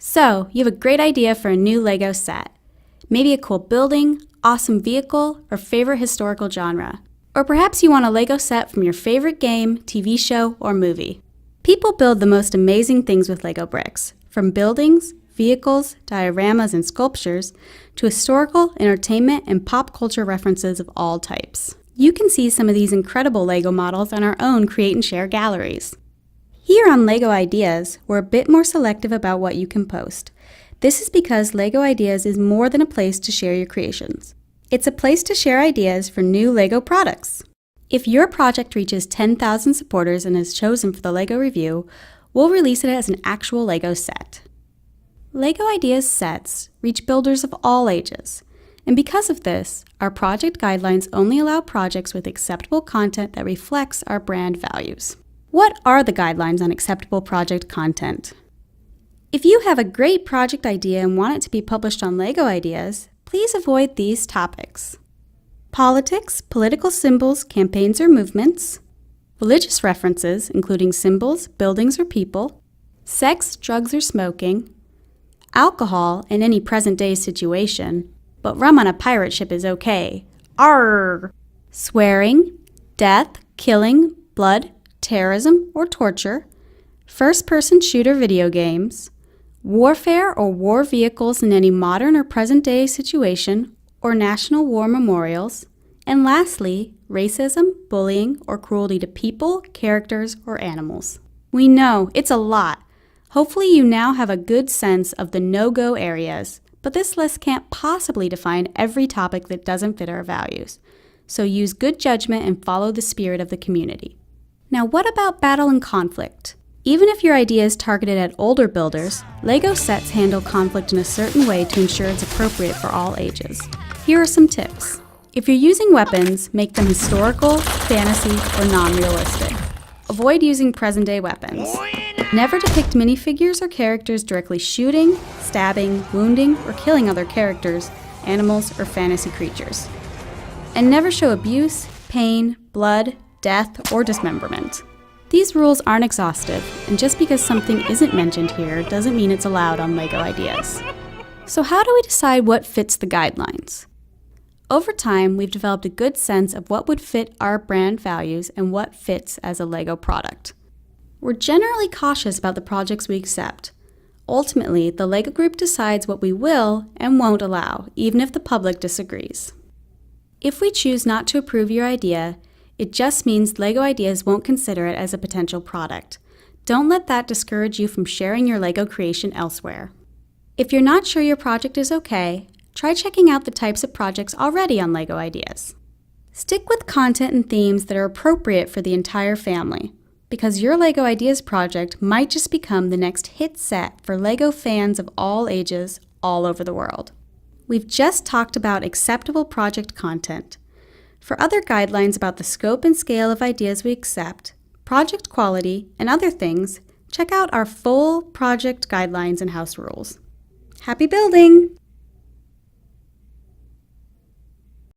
So, you have a great idea for a new Lego set. Maybe a cool building, awesome vehicle, or favorite historical genre. Or perhaps you want a Lego set from your favorite game, TV show, or movie. People build the most amazing things with Lego bricks, from buildings, vehicles, dioramas, and sculptures, to historical, entertainment, and pop culture references of all types. You can see some of these incredible Lego models on our own Create and Share galleries. Here on Lego Ideas, we're a bit more selective about what you can post. This is because Lego Ideas is more than a place to share your creations. It's a place to share ideas for new Lego products. If your project reaches 10,000 supporters and is chosen for the Lego Review, we'll release it as an actual Lego set. Lego Ideas sets reach builders of all ages. And because of this, our project guidelines only allow projects with acceptable content that reflects our brand values. What are the guidelines on acceptable project content? If you have a great project idea and want it to be published on Lego Ideas, please avoid these topics: politics, political symbols, campaigns or movements, religious references, including symbols, buildings, or people, sex, drugs, or smoking, alcohol in any present-day situation, but rum on a pirate ship is okay, arrgh, swearing, death, killing, blood, terrorism or torture, first-person shooter video games, warfare or war vehicles in any modern or present-day situation, or national war memorials, and lastly, racism, bullying, or cruelty to people, characters, or animals. We know, it's a lot. Hopefully you now have a good sense of the no-go areas, but this list can't possibly define every topic that doesn't fit our values. So use good judgment and follow the spirit of the community. Now what about battle and conflict? Even if your idea is targeted at older builders, Lego sets handle conflict in a certain way to ensure it's appropriate for all ages. Here are some tips. If you're using weapons, make them historical, fantasy, or non-realistic. Avoid using present-day weapons. Never depict minifigures or characters directly shooting, stabbing, wounding, or killing other characters, animals, or fantasy creatures. And never show abuse, pain, blood, death, or dismemberment. These rules aren't exhaustive, and just because something isn't mentioned here doesn't mean it's allowed on Lego Ideas. So how do we decide what fits the guidelines? Over time, we've developed a good sense of what would fit our brand values and what fits as a Lego product. We're generally cautious about the projects we accept. Ultimately, the Lego Group decides what we will and won't allow, even if the public disagrees. If we choose not to approve your idea, it just means Lego Ideas won't consider it as a potential product. Don't let that discourage you from sharing your Lego creation elsewhere. If you're not sure your project is okay, try checking out the types of projects already on Lego Ideas. Stick with content and themes that are appropriate for the entire family, because your Lego Ideas project might just become the next hit set for Lego fans of all ages all over the world. We've just talked about acceptable project content. For other guidelines about the scope and scale of ideas we accept, project quality, and other things, check out our full project guidelines and house rules. Happy building!